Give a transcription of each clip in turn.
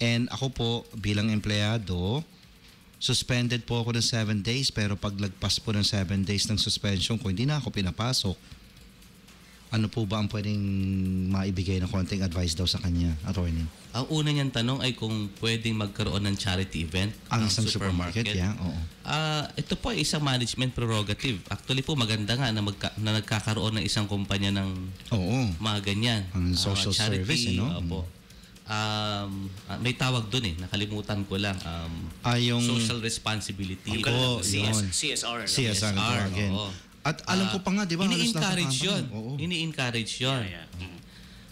And ako po, bilang empleyado, suspended po ako ng 7 days, pero paglagpas po ng 7 days ng suspension ko, hindi na ako pinapasok. Ano po ba ang pwedeng maibigay na konting advice daw sa kanya, attorney? Ang una niyang tanong ay kung pwedeng magkaroon ng charity event Ang ng isang supermarket, yeah, oo. Ito po ay isang management prerogative. Actually po, maganda nga na, nagkakaroon ng isang kumpanya ng mga ganyan. Ang social charity, service, you know? Opo. May tawag dun nakalimutan ko lang. Yung social responsibility. CSR. CSR, again. At alam ko pa nga, di ba? Ini-encourage yun. Ini-encourage yun.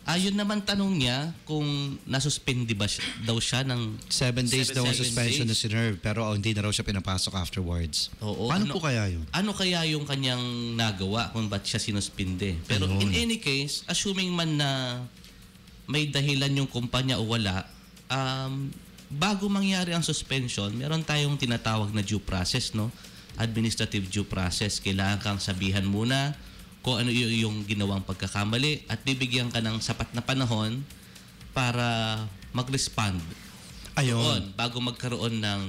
Yun naman tanong niya kung nasuspindi ba daw siya ng 7 days daw ang suspension na sinerve, pero hindi na raw siya pinapasok afterwards. Oo. Paano po kaya yun? Ano kaya yung kanyang nagawa kung ba't siya sinuspindi? Pero in any case, assuming man na may dahilan yung kumpanya o wala, bago mangyari ang suspension, meron tayong tinatawag na due process, no? Administrative due process. Kailangan kang sabihan muna kung ano yung ginawang pagkakamali at bibigyan ka ng sapat na panahon para mag-respond. Ayun. Bago magkaroon ng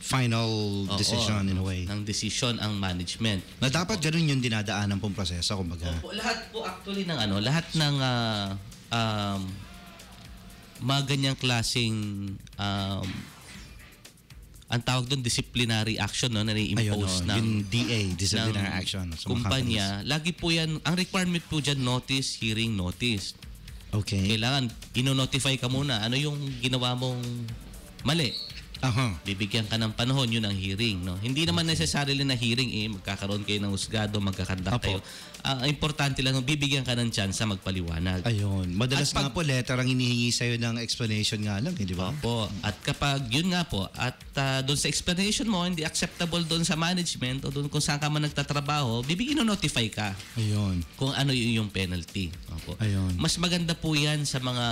final decision in a way. Ng decision ang management. Na dapat ganun yung dinadaanan pong proseso, kumbaga. Lahat po actually ng lahat ng mga ganyang klaseng ang tawag doon disciplinary action, no, na i-impose yung DA, disciplinary action sa kumpanya. Lagi po yan, ang requirement po dyan, notice, hearing, notice. Okay. Kailangan, ino-notify ka muna. Ano yung ginawa mong mali? Bibigyan ka ng panahon, yun ang hearing. No? Hindi naman necessarily na hearing, magkakaroon kayo ng husgado, magkakandak kayo. Importante lang, bibigyan ka ng chance sa magpaliwanag. Ayun. Madalas nga po, letter ang hinihingi sa'yo ng explanation nga lang, di ba? Opo. At kapag, yun nga po, at doon sa explanation mo, hindi acceptable doon sa management o doon kung saan ka man nagtatrabaho, bibigyan o notify ka. Ayun. Kung ano yung penalty. Opo. Ayun. Mas maganda po yan sa mga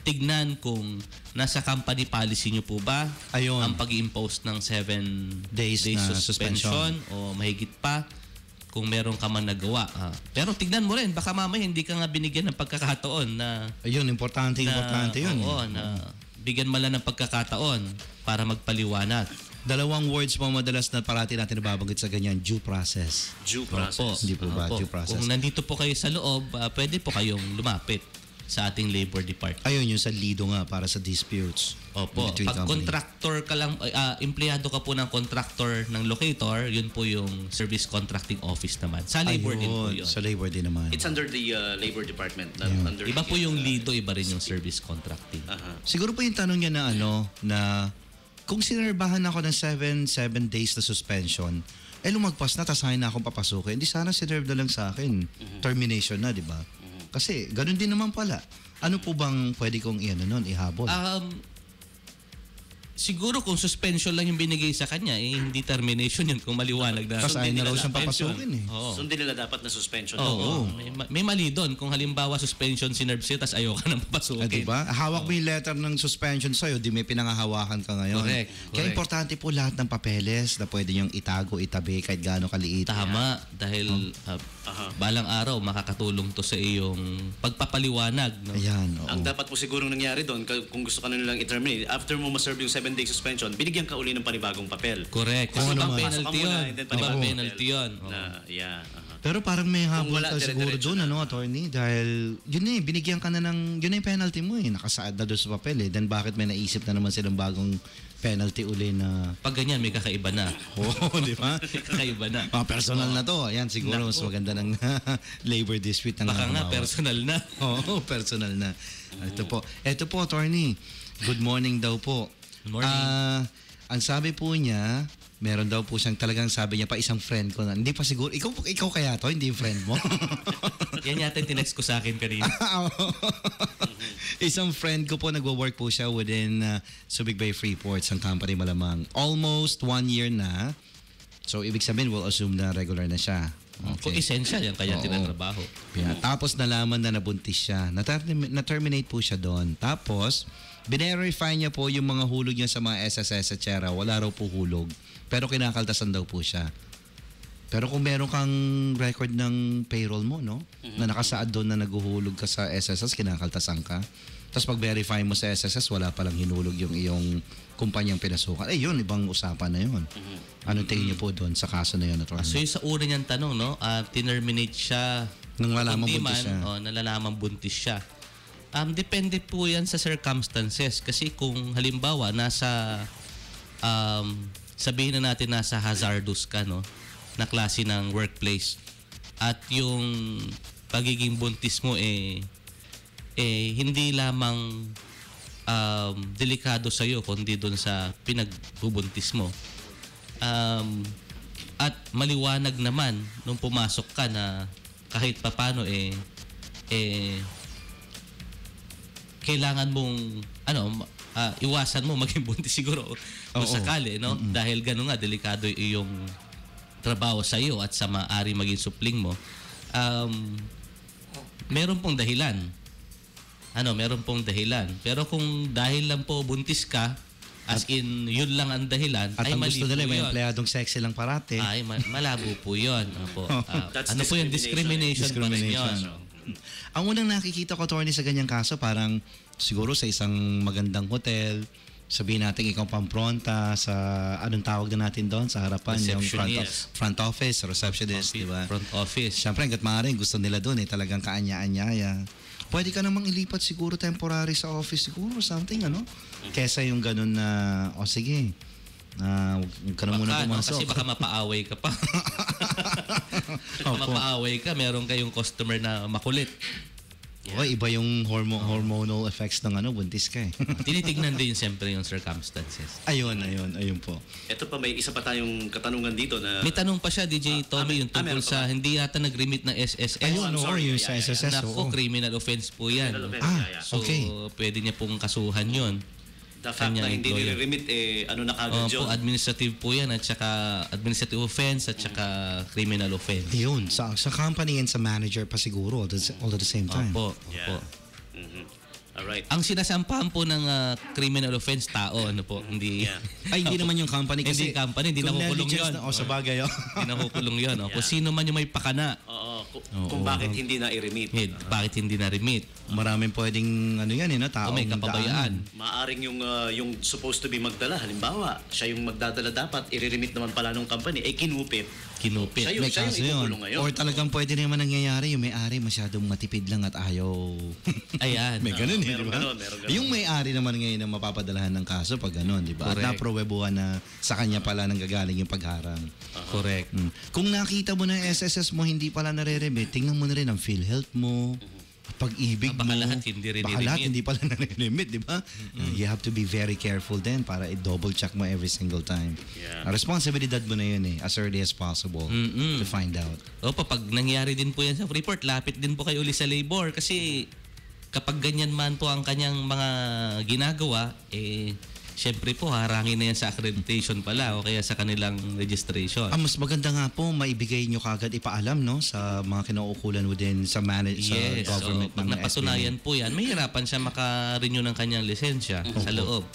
tignan kung nasa company policy nyo po ba ang pag-impose ng 7 days na suspension o mahigit pa kung meron ka man nagawa. Pero tignan mo rin, baka mamaya hindi ka nga binigyan ng pagkakataon na... Ayun, importante yun. Oo, na bigyan mo lang ng pagkakataon para magpaliwanag. Dalawang words mo madalas na parati natin nababanggit sa ganyan, due process. Due process. Hindi po ba? Due process. Kung nandito po kayo sa loob, pwede po kayong lumapit sa ating labor department. Ayun, yung sa lido nga para sa disputes. Opo. Pag contractor ka lang, empleyado ka po ng contractor ng locator, yun po yung service contracting office naman. Sa labor din po yun. Sa labor din naman. It's under the labor department. Under iba po yung lido, iba rin yung service contracting. Siguro po yung tanong niya na na kung sinerbahan ako ng 7 days na suspension, lumagpas na, tasahin na akong papasukin. Hindi sana sinerve na lang sa akin. Termination na, di ba? Kasi ganun din naman pala. Ano po bang pwede kong ihabol? Siguro kung suspension lang yung binigay sa kanya, hindi termination yun kung maliwanag na. Kasi ayaw na raw siyang papasukin Sundin nila dapat na suspension. May mali doon. Kung halimbawa suspension sinerve siya, tapos ayaw ka nang papasukin. Diba? Hawak mo yung letter ng suspension sa'yo, di may pinangahawakan ka ngayon. Correct. Kaya importante po lahat ng papeles na pwede niyong itago, itabi, kahit gaano kaliit. Tama. Dahil balang araw, makakatulong to sa iyong pagpapaliwanag. No? Ayan. Ang dapat po sigurong nangyari doon, kung gusto ka na nilang i-terminate, after mo maserve yung 7-day suspension, binigyan ka uli ng panibagong papel. Correct. Kasi penalty yun. Penalty yun. Pero parang may habol ka siguro doon, attorney? Dahil yun binigyan ka na ng, yun yung penalty mo nakasaad na doon sa papel Then bakit may naisip na naman silang bagong penalty uli na... Pag ganyan, may kakaiba na. Di ba? Kakaiba na. Personal na to. Yan, siguro mas maganda ng labor dispute. Baka nga, personal na. Personal na. Ito po, attorney. Good morning daw po. Good morning. Ang sabi po niya, meron daw po siyang talagang sabi niya pa isang friend ko na. Hindi pa siguro. Ikaw kaya to? Hindi yung friend mo? Yan yata yung tinext ko sa akin kanina. Isang friend ko po, nagwo-work po siya within Subic Bay Freeports, ang company malamang. Almost 1 year na. So, ibig sabihin, we'll assume na regular na siya. Kung essential yan, kaya tinatrabaho. Tapos, nalaman na nabuntis siya. Na-terminate po siya doon. Tapos, binerify niya po yung mga hulog niya sa mga SSS, etc. Wala raw po hulog. Pero kinakaltasan daw po siya. Pero kung meron kang record ng payroll mo, na nakasaad doon na naguhulog ka sa SSS, kinakaltasan ka, Tapos pag-verify mo sa SSS, wala palang hinulog yung iyong kumpanyang pinasukan. Yun, ibang usapan na yun. Anong tingin niyo po doon sa kaso na yun, attorney? So yung sa una niyang tanong, no, tinerminate siya. Nung malaman Kundi buntis siya. nalalaman buntis siya. Depende po yan sa circumstances. Kasi kung halimbawa, sabihin na natin nasa hazardous ka, no, na klase ng workplace. At yung pagiging buntis mo, hindi lamang delikado sa'yo, kundi doon sa pinagbubuntis mo. At maliwanag naman nung pumasok ka na kahit papano kailangan mong iwasan mo maging buntis siguro kung sakali, no? Dahil gano'n nga delikado yung iyong trabaho sa iyo at sa maaari maging supling mo. Meron pong dahilan. Meron pong dahilan. Pero kung dahil lang po buntis ka, as in, yun lang ang dahilan, At ay ang mali gusto nila, po may yun. empleyadong sexy lang parate. Ay, malabo po yun. That's Ano po yun? Discrimination pa rin yun. Ang unang nakikita ko, attorney, sa ganyang kaso, parang siguro sa isang magandang hotel, sabihin natin ikaw pampronta sa, anong tawag na natin doon, sa harapan, yung Receptionist. front office, receptionist, di ba? Front office. Siyempre, hanggat maaari, gusto nila doon, talagang kaanya-anyaya. Pwede ka namang ilipat siguro temporary sa office siguro, something, Kesa yung ganun na, sige, huwag ka na muna pumasok. Kasi baka mapaaway ka pa. Mapaaway ka, meron kayong customer na makulit. Iba yung hormonal effects ng buntis ka eh. Tinitignan din siyempre yung circumstances. Ayun po. Ito pa, may isa pa tayong katanungan dito na... May tanong pa siya, DJ Tommy, yung tungkol meron pa sa ba? hindi yata nag-remit ng SSS. Ayun, I'm sorry. yung sa SSS. Naku, criminal offense po yan. Criminal offense, yeah. So, Okay. pwede niya pong kasuhan yun. The fact na Kanyang hindi employer. nire-remit, na kagad yun. Po, administrative po yan at saka administrative offense at saka criminal offense. Ayun, sa company and sa manager pa siguro all at the same time. Opo. Mhm. Alright. Ang sinasampahan po ng criminal offense, tao, hindi... Yeah. Ay, hindi naman yung company kasi... Hindi company, hindi kung nakukulong negligence yun. na, sa bagay, Hindi nakukulong yun. Kung sino man yung may pakana, Oo, kung bakit hindi na i-remit. bakit hindi na-remit? Maraming pwedeng, taong O may kapabayaan. Maaring yung supposed to be magdala, halimbawa, siya yung magdadala dapat, i-remit naman pala ng company, kinupit. Kinupit. Siya May siya kaso yung yun. ikukulong ngayon. Or talagang pwede naman nangyayari, yung may-ari masyadong matipid lang at ayaw. Ayan. May ganun di meron ba? ganun, meron ganun. Yung may-ari naman ngayon ang mapapadalahan ng kaso pag ganun, di ba? At Correct. naprowebuhan na sa kanya pala nang gagaling yung pagharang. Correct. Kung nakita mo na yung SSS mo hindi pala nare-remit, tingnan mo na rin ang PhilHealth mo, pag-ibig mo. Baka lahat hindi rin Baka lahat i-remit. hindi pala nare-remit, di ba? You have to be very careful then para i-double check mo every single time. Yeah. Responsibilidad mo na yun as early as possible to find out. Opo, pag nangyari din po yan sa Freeport, lapit din po kayo uli sa labor kasi kapag ganyan man po ang kanyang mga ginagawa, syempre po harangin na yan sa accreditation pala o kaya sa kanilang registration. Mas maganda nga po maibigay nyo kagad ipaalam sa mga kinauukulan within sa Yes, sa government so pag ng napatunayan po yan, mahirapan siya maka-renew ng kanyang lisensya sa loob.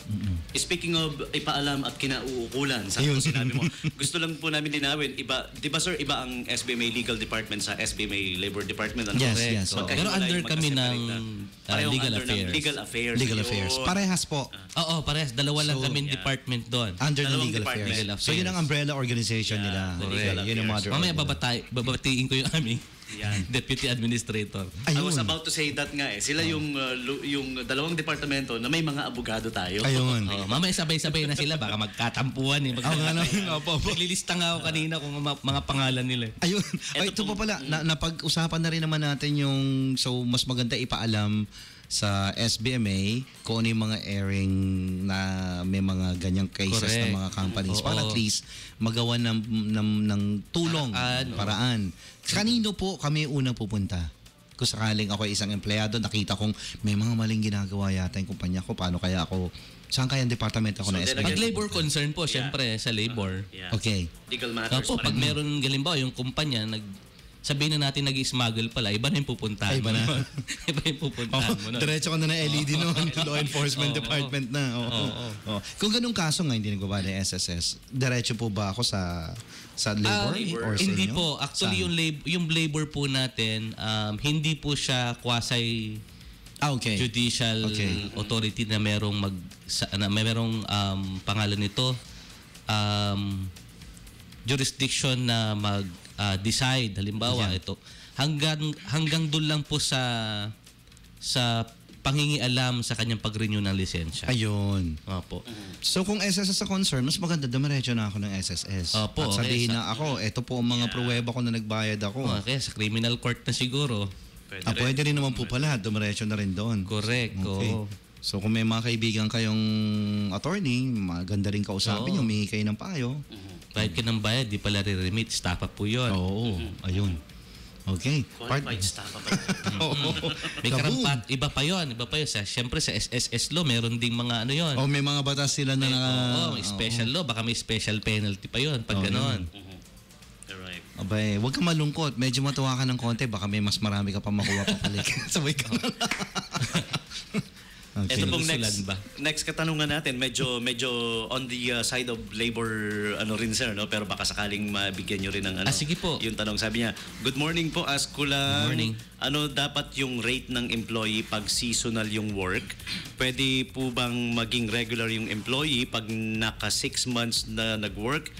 Speaking of ipaalam at kinauukulan, sa sinabi mo, gusto lang po namin linawin, di ba sir, iba ang SBMA Legal Department sa SBMA Labor Department? Yes, Correct. yes. So, oo. pero under kami ng Parehong legal under ng affairs. Legal Affairs. Legal affairs. Yun. Parehas po. Oo, parehas. Dalawa lang So, kaming yeah. department doon. Under the Dalawang legal department. affairs. Legal So yun ang affairs. umbrella organization Yeah, nila. the Okay, legal yun ang affairs. mother Mamaya organization. babatiin ko yung aming Yan. deputy administrator. I was about to say that nga Sila yung dalawang departamento na may mga abogado tayo. Ayun. Mamaya sabay-sabay na sila. Baka magkatampuan eh. Oo nga naman. Opo. Naglilista nga ako kanina kung mga pangalan nila. Ayun. Ay, ito pa pala, napag-usapan na rin naman natin so mas maganda ipaalam sa SBMA kung ano yung mga airing na may mga ganyang cases Correct. ng mga companies. Oo. Para at least magawa ng tulong, paraan. Kanino po kami unang pupunta? Kung sakaling ako ay isang empleyado, nakita kong may mga maling ginagawa yata yung kumpanya ko, paano kaya ako, saan kaya ang departamento ako So, na then SBMA? Pag labor concern po, syempre, sa labor. Yeah. Okay. Legal matters. Opo, pag meron, galimbawa, yung kumpanya, sabihin na natin nag-smuggle pala, iba na yung pupuntahan Iba na. mo. Iba yung pupuntahan mo. nun. Diretso ka na ng LED noon, law enforcement department na. Oo. Kung ganung kaso nga hindi nagbaba ng SSS, diretso po ba ako sa labor or sa Hindi inyo? po. Actually, Saan? yung labor po natin, hindi po siya Okay. judicial Okay. authority na merong merong pangalan nito jurisdiction na mag-decide. Halimbawa, ito hanggang doon lang po sa pangingialam sa kanyang pag-renew ng lisensya. Ayun. Opo. So kung SSS sa concern, mas maganda dumiretso na ako ng SSS. Opo, At sabihin okay. na ako, ito po ang mga pruweba ko na nagbayad ako. Okay, sa criminal court na siguro. Pwede rin naman po pala, dumiretso na rin doon. Correct. Okay. Oo. So kung may mga kaibigan kayong attorney, maganda rin kausapin Oo. yung humingi kayo ng payo. Bayad ka ng bayad, di pala re-remit. Stop up po yun. Oo, ayun. Okay. Qualified staff pa. Oo. May Kaboom. karampat. Iba pa yun. Siyempre sa SSS law, meron ding mga ano yun. O may mga batas sila na May special law. Baka may special penalty pa yun pag ganon. Right. Abay, huwag ka malungkot. Medyo matuwa ka ng konti. Baka may mas marami ka pa makuha papalik. Sabay ka na. Okay. Ito pong Sinusulan next, ba? next katanungan natin, medyo on the side of labor rin sir, no? Pero baka sakaling mabigyan nyo rin ng sige po. yung tanong. Sabi niya, good morning po, ask ko lang, Good morning. ano dapat yung rate ng employee pag seasonal yung work? Pwede po bang maging regular yung employee pag naka 6 months na nag-work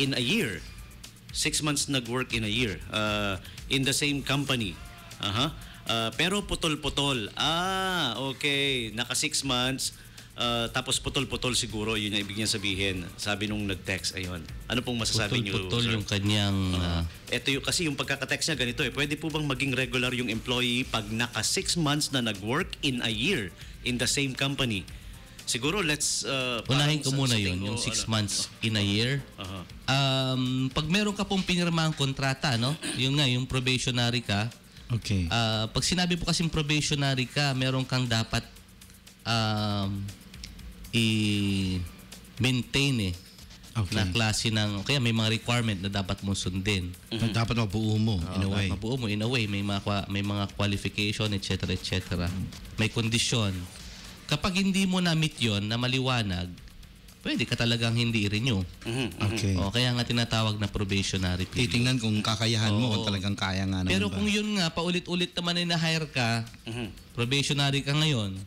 in a year? 6 months nag-work in a year in the same company. Pero putol-putol. Okay. Naka 6 months, tapos putol-putol siguro, yun yung ibig niya sabihin. Sabi nung nag-text, ayun. Ano pong masasabi niyo, Putol-putol sir? yung kanyang... Ito yung, kasi yung pagkaka-text niya ganito Pwede po bang maging regular yung employee pag naka 6 months na nag-work in a year in the same company? Siguro, let's... unahin ko parang muna sa yun, tingin yung ko, 6 months in a year. Aha. Pag meron ka pong pinirmahang kontrata, no? Yung probationary ka, Okay. pag sinabi po kasing probationary ka, meron kang dapat i-maintain Okay. na klase ng, kaya may mga requirement na dapat mong sundin. Dapat mabuo mo, in a way. Mabuo mo in a way, may mga qualification, etc. etc. May kondisyon. Kapag hindi mo na-meet yun, na maliwanag, pwede ka talagang hindi i-renew. Okay. O, kaya nga tinatawag na probationary period. Titingnan kung kakayahan mo, Oo. kung talagang kaya nga naman Pero ba. kung yun nga, paulit-ulit naman ay na-hire ka, probationary ka ngayon,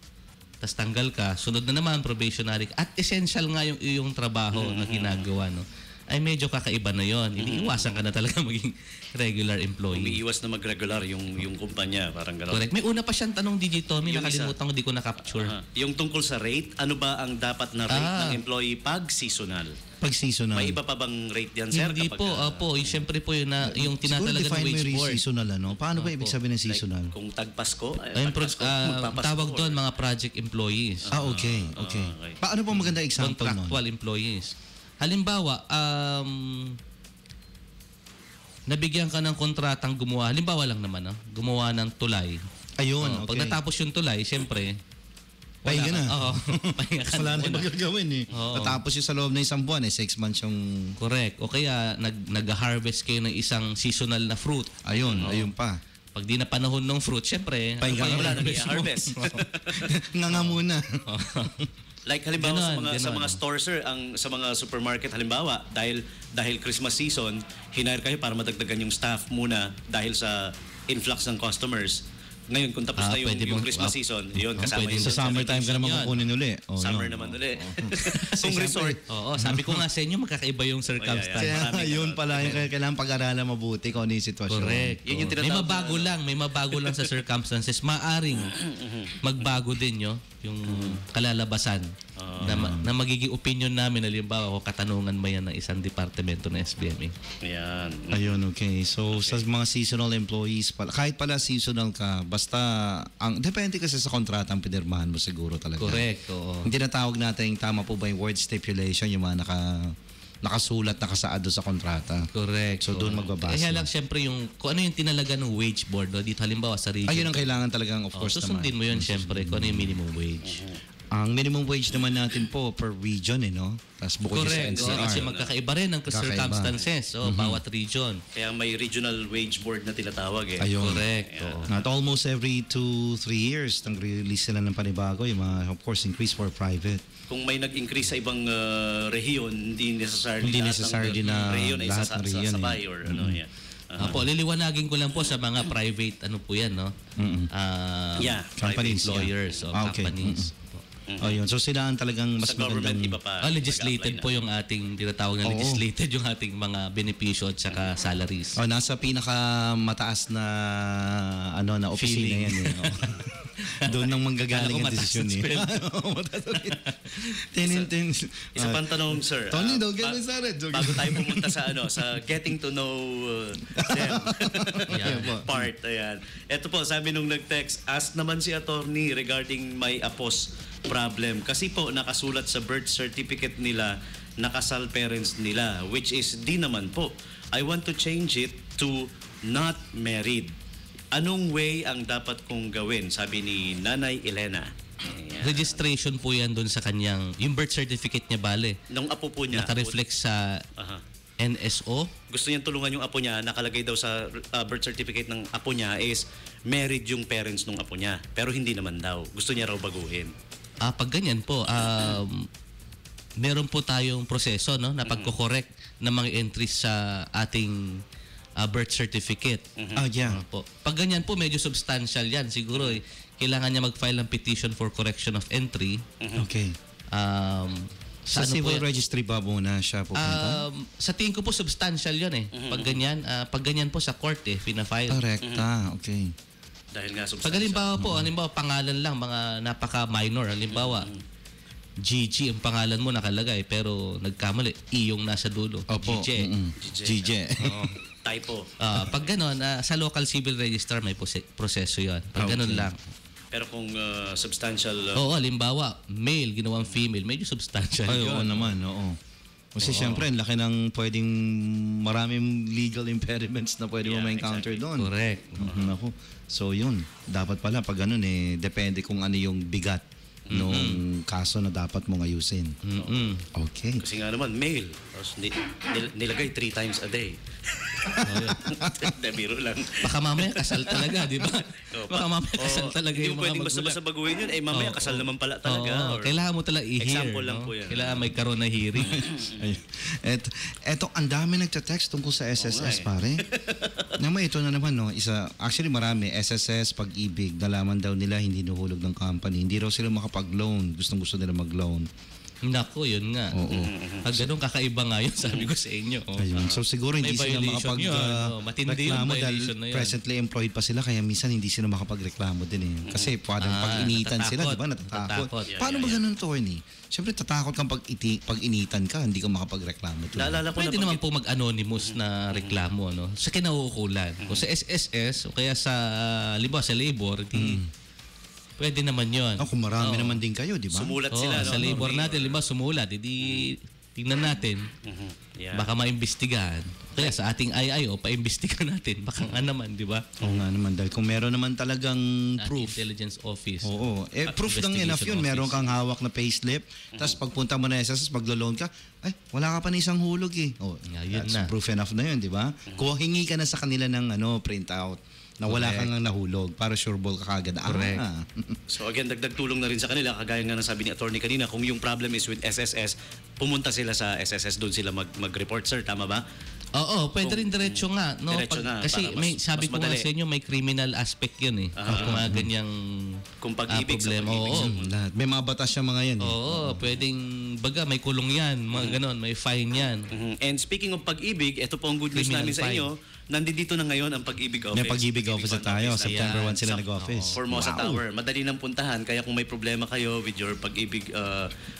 tas tanggal ka, sunod na naman probationary ka, at essential nga yung iyong trabaho na ginagawa, no? Ay medyo kakaiba na yon. Iniiwasan ka na talaga maging regular employee. Umiiwas na mag-regular yung kumpanya, parang gano'n. Correct. May una pa siyang tanong, DJ Tommy, Yung nakalimutan ko, di ko na-capture. Yung tungkol sa rate, ano ba ang dapat na rate ng employee pag seasonal? Pag seasonal. May iba pa bang rate yan, sir? Hindi po, siyempre po yun na, yung Siguro tinatalaga ng define mo wage yung board. seasonal, ano? Paano ba ibig sabihin ng seasonal? Kung tagpasko, Ayun, magpapasko. tawag doon mga project employees. Okay. okay. Paano po maganda example nun? Contractual employees. Halimbawa, nabigyan ka ng kontratang gumawa, halimbawa lang naman, gumawa ng tulay. Ayun, Pag okay. natapos yung tulay, siyempre, Pahinga na. Oo, pahinga ka Wala na na muna. magagawin eh. Oo. Natapos yung sa loob ng isang buwan, 6 months yung... Correct. O kaya, nag-harvest kayo ng isang seasonal na fruit. Ayun, ayun pa. Pag di na panahon ng fruit, siyempre, Pahinga ka Wala na. nang i-harvest. Nga muna. Like halimbawa Ganon, sa ganon. mga stores, sir, sa mga supermarket halimbawa, dahil Christmas season, hinire kayo para madagdagan yung staff muna dahil sa influx ng customers. Ngayon, kung tapos na yung pwede yung mong- Christmas season, yun, kasama pwede yung Sa summertime ka naman Yun. kukunin uli. Oh, summer yun. naman ulit. Kung resort, Oo, sabi ko nga sa inyo, magkakaiba yung circumstance. Kaya Maraming yun ganon. pala yung kailangan pag-aralan mabuti kung ano yung sitwasyon. Correct. Yun yung Oo. tinatawag may mabago lang sa circumstances. Maaring magbago din yung kalalabasan na magiging opinion namin, halimbawa kung katanungan ba yan ng isang departamento ng SBMA. Ayan. Ayun, okay. So, sa mga seasonal employees, kahit pala seasonal ka, basta, depende kasi sa kontrata ang pinirmahan mo siguro talaga. Correct, oo. Hindi tinatawag natin, tama po ba yung word stipulation, yung mga nakasulat, nakasaad doon sa kontrata. Correct. So, doon magbabase. Kaya lang siyempre kung ano yung tinalaga ng wage board, no? Dito halimbawa sa region. Ayun ang kailangan talagang, of course susundin naman. mo yun siyempre kung ano yung minimum wage. Ang minimum wage naman natin po per region, no? Tapos bukod Correct. sa NCR. Kasi magkakaiba rin ang Magkakaiba. circumstances. Bawat region. Kaya may regional wage board na tinatawag eh. Ayun. Correct. Oo. At almost every 2-3 years, nag-release sila ng panibago, yung mga, of course, increase for private. Kung may nag-increase sa ibang rehiyon, hindi necessarily Hindi lahat necessarily ng na rehiyon ay lahat ng rehiyon, sabay or ano yan. Apo, liliwanagin ko lang po sa mga private, ano po yan, no? Yeah, Companies, employers o Okay. companies. Oh, yun. So sila ang talagang mas Sa government, magandang... iba pa. Legislated mag-apply po yung ating tinatawag na Oo. legislated yung ating mga benepisyo at saka salaries. Oh, nasa pinaka mataas na na opisina Feeling. yan eh. Oh. Doon nang manggagaling Kala ko ang desisyon mataas eh. ang Oo, mataas ang tin. Isa pang tanong, sir. Tony, Ah, don't get me started. Bago tayo pumunta sa sa getting to know them Yan. part. Ayan. Ito po, sabi nung nag-text, ask naman si attorney regarding my apos problem. Kasi po, nakasulat sa birth certificate nila, nakasal parents nila, which is di naman po. I want to change it to not married. Anong way ang dapat kong gawin? Sabi ni Nanay Elena. Ayan. Registration po yan doon sa kanyang, yung birth certificate niya bale, Nung apo po niya. naka-reflect sa Aha. NSO. Gusto niyang tulungan yung apo niya, nakalagay daw sa birth certificate ng apo niya is married yung parents ng apo niya. Pero hindi naman daw. Gusto niya raw baguhin. Pag ganyan po, meron po tayong proseso, no, na pagko-correct ng mga entries sa ating birth certificate. Oh, yeah. Po. Pag ganyan po, medyo substantial yan. Siguro, kailangan niya mag-file ng petition for correction of entry. Okay. Sa Sa ano po civil yan? registry ba muna siya pupunta? Sa tingin ko po, substantial yun eh. Pag ganyan po sa court eh, fina-file. Correcta. Okay. Dahil nga Pag substantial. halimbawa po, pangalan lang, mga napaka-minor. Halimbawa, GG ang pangalan mo nakalagay, pero nagkamali, E yung nasa dulo. Opo. GG. GJ. Typo. Pag gano'n, sa local civil register may proseso yon. Pag gano'n Okay. lang. Pero kung substantial... Oo, halimbawa, male, ginawang female, medyo substantial Ay, oo yun. naman, oo. Kasi siyempre, ang laki ng pwedeng maraming legal impediments na pwede mo Yeah, ma-encounter exactly. doon. Correct. Ako. So yun, dapat pala pag ganun depende kung ano yung bigat nung kaso na dapat mong ayusin. Okay. Kasi nga naman, male. Tapos nilagay 3 times a day. Hindi, biro lang. Baka mamaya kasal talaga, di ba? Baka mamaya kasal talaga Hindi yung mo mga pwedeng magulang. basta-basta baguhin yun. Mamaya Oo. kasal naman pala talaga. Oo, or- kailangan mo talaga i-hear. Example lang no? po yan. Kailangan may karoon na hearing. Eto, ang dami nagte-text tungkol sa SSS, Oo nga pare. Naman, ito na naman, no? Actually, marami. SSS, pag-ibig, nalaman daw nila hindi nuhulog ng company. Hindi raw sila makapag-loan. Gustong-gusto nila mag-loan. Nako, yun nga. Oo. Pag ganun, kakaiba nga yun, sabi ko sa inyo. Oh. Ayun. So siguro hindi May sila violation yun, no? Matindi yung makapag-reklamo dahil violation na yun. presently employed pa sila kaya minsan hindi sila makapag-reklamo din eh. Kasi parang pag-initan sila, di ba? Natatakot. Natatakot. Paano ba ganun, Tony? Siyempre tatakot kang pag-initan ka, hindi ka makapag-reklamo. Naalala ko Pwede na naman po mag-anonymous na reklamo no? Sa kinauukulan. Kung sa SSS o kaya sa halimbawa sa labor, pwede naman yun. Kung marami naman din kayo, di ba? Sumulat Oo, sila. sa labor natin, halimbawa sumulat, edi tingnan natin. Yeah. Baka maimbestigahan. Kaya sa ating IIO, paimbestigahan natin. Baka nga naman, di ba? Oo nga naman, dahil kung meron naman talagang Ating proof. Intelligence Office. Oo. Proof lang enough yun. Investigation Meron Office. kang hawak na payslip, tapos pagpunta mo na SSS, maglo-loan ka, ay, wala ka pa na isang hulog eh. Oh, Yeah, yun that's na. proof enough na yun, di ba? Kung hingi ka na sa kanila ng printout, na wala Correct. kang nahulog, para sure ball ka kagad. Correct. So again, dagdag tulong na rin sa kanila. Kagaya nga ng sabi ni attorney kanina, kung yung problem is with SSS, pumunta sila sa SSS, doon sila mag-report, sir. Tama ba? Oo, pwede rin diretso nga. No? Diretso na, Kasi para may, mas sabi ko nga madali. sa inyo, may criminal aspect yun eh. Kung mga ganyang Kung pag-ibig sa problema. pag-ibig Oo. sa- Lahat. May mga batas yung mga yan. Eh. Oo, pwedeng, baga, may kulong yan, mga ganon, may fine yan. And speaking of pag-ibig, ito po ang good news Criminal namin sa fine. inyo. Nandito na ngayon ang Pag-ibig Office. May pag-ibig office na Fund tayo. Office. September 1 sila Sa nag-office. Formosa Tower. Madali nang puntahan. Kaya kung may problema kayo with your pag-ibig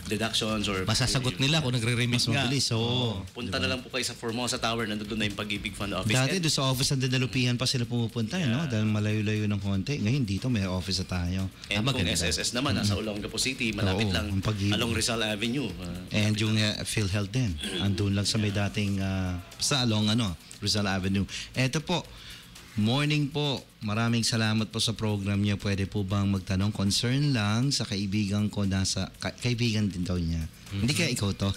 deductions or... Masasagot nila kung nagre-remit Mas nga. mabilis. Oo. Punta na lang po kayo sa Formosa Tower. Nandun na yung Pag-ibig Fund Office. Dati doon sa office ng Dadalupihan pa sila pumupunta, no? Dahil malayo-layo ng konti. Ngayon dito may office na tayo. And kung maganda. SSS naman, nasa Olongapo City, malapit Oo, lang ang Pag-ibig. along Rizal Avenue. And yung PhilHealth din. Andun lang sa may dating, sa along Rizal Avenue. Eto po, morning po. Maraming salamat po sa program niyo. Pwede po bang magtanong? Concern lang sa kaibigan ko kaibigan din daw niya. Hindi kaya ikaw to.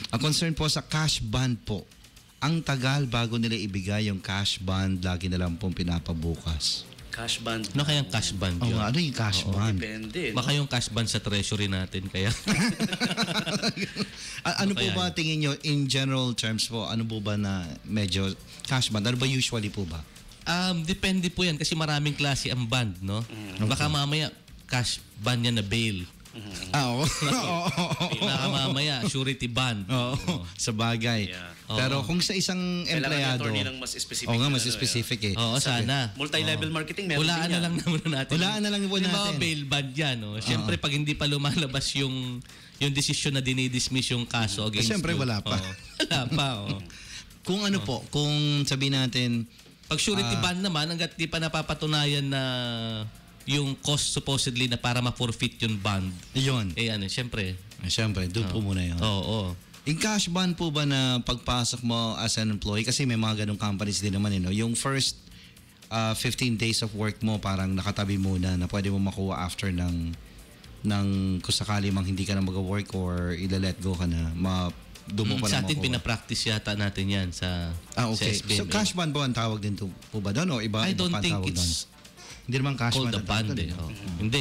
Ang concern po sa cash bond po. Ang tagal bago nila ibigay yung cash bond, lagi na lang pong pinapabukas. Cash band. Ano kayang cash band Oo yun? nga, ano yung cash band? Depende. No? Baka yung cash band sa treasury natin kaya. Ano po kaya ba tingin nyo, in general terms po, ano po ba na medyo cash band? Ano ba usually po ba? Depende po yan kasi maraming klase ang band, no? Baka mamaya cash band yan na bail. Oo. Baka mamaya surety band. Oo, sa bagay. Yeah. Pero kung sa isang Kailangan empleyado, attorney ng mas specific. oo nga, na mas ano, specific eh. Oo, sana. Multi-level marketing meron Hulaan din na yan. lang naman natin. Hulaan na lang po Halimbawa, natin. bail band yan. No? Siyempre, pag hindi pa lumalabas yung desisyon na dinidismiss yung kaso against Siyempre, you. wala pa. Oo. Wala pa, oo. Kung ano po, kung sabihin natin, Pag surety band naman, hanggat di pa napapatunayan na yung cost supposedly na para ma-forfeit yung band, yun. siyempre. Siyempre, doon po muna yun. Oo. Yung cash band po ba na pagpasok mo as an employee, kasi may mga ganong companies din naman, no? Yung first 15 days of work mo, parang nakatabi muna na pwede mo makuha after ng kung sakali mang hindi ka na mag-work or ila-let go ka na, doon mo pa Sa na atin, makuha. pinapractice yata natin yan sa Okay. sa SBMA. So cash band po ang tawag din po ba doon? O iba, I iba don't pa ang think tawag it's doon? Hindi naman cash called band. a band eh. Oh. Hindi.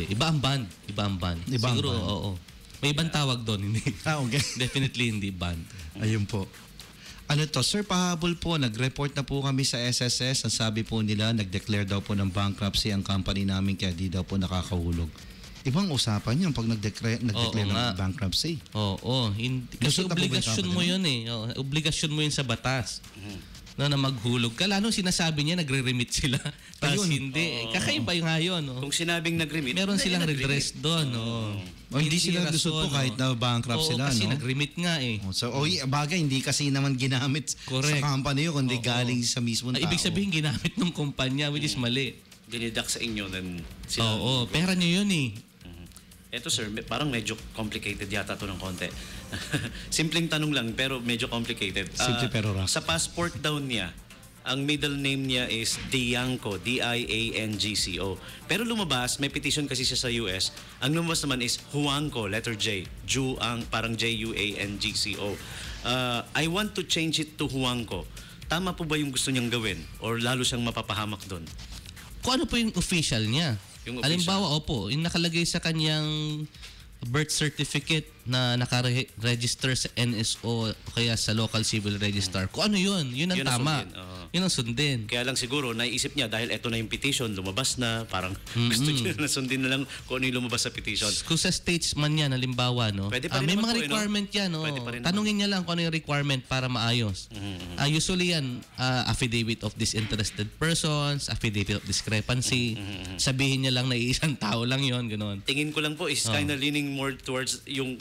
Iba ang band. Iba ang Siguro, band. oo. May ibang tawag doon, hindi. Okay. Definitely hindi band. Ayun po. Ano to, sir, pahabol po, nag-report na po kami sa SSS. Ang sabi po nila, nag-declare daw po ng bankruptcy ang company namin kaya di daw po nakakahulog. Ibang usapan yun pag nag-declare Oo nga. ng bankruptcy. Oo. Kasi Lusot na po ba yung obligasyon mo company? yun eh. Oo, obligasyon mo yun sa batas. Na maghulog ka. Lalo sinasabi niya, nagre-remit sila. Tapos Ayun. hindi. Kakaiba yung nga yun. Oh. Kung sinabing nag-remit, Meron hindi, silang nag-remit. redress doon. O, hindi sila lusot po kahit na bankrupt Oo, sila, kasi no? nag-remit nga eh. So, bagay, hindi kasi naman ginamit Correct. sa company yun, kundi Oo. galing sa mismong tao. Ibig sabihin, ginamit ng kumpanya, which is mali. Dinidak sa inyo, then sila. Oo, pera nyo yun eh. Eto sir, parang medyo complicated yata to ng konti. Simpleng tanong lang, pero medyo complicated. Simple pero rough. Sa passport daw niya, ang middle name niya is Diangco, D-I-A-N-G-C-O. Pero lumabas, may petition kasi siya sa US, ang lumabas naman is Juanco, letter J. Juang, parang J-U-A-N-G-C-O. I want to change it to Juanco. Tama po ba yung gusto niyang gawin? Or lalo siyang mapapahamak doon? Kung ano po yung official niya. Yung official. Halimbawa, opo, yung nakalagay sa kanyang birth certificate na naka-register sa NSO o kaya sa local civil register. Kung ano yun, yun ang Yun ang tama. sundin, oo. Yun ang sundin. Kaya lang siguro, naisip niya dahil eto na yung petition, lumabas na, parang gusto niya na sundin na lang kung ano yung lumabas sa petition. Kung sa statesman yan, halimbawa, no? Pwede pa rin may naman mga po, requirement yan, no? Pwede pa rin Tanungin niya lang kung ano yung requirement para maayos. Usually yan, affidavit of disinterested persons, affidavit of discrepancy. Sabihin niya lang na isang tao lang yon, gano'n. Tingin ko lang po is kind of leaning more towards yung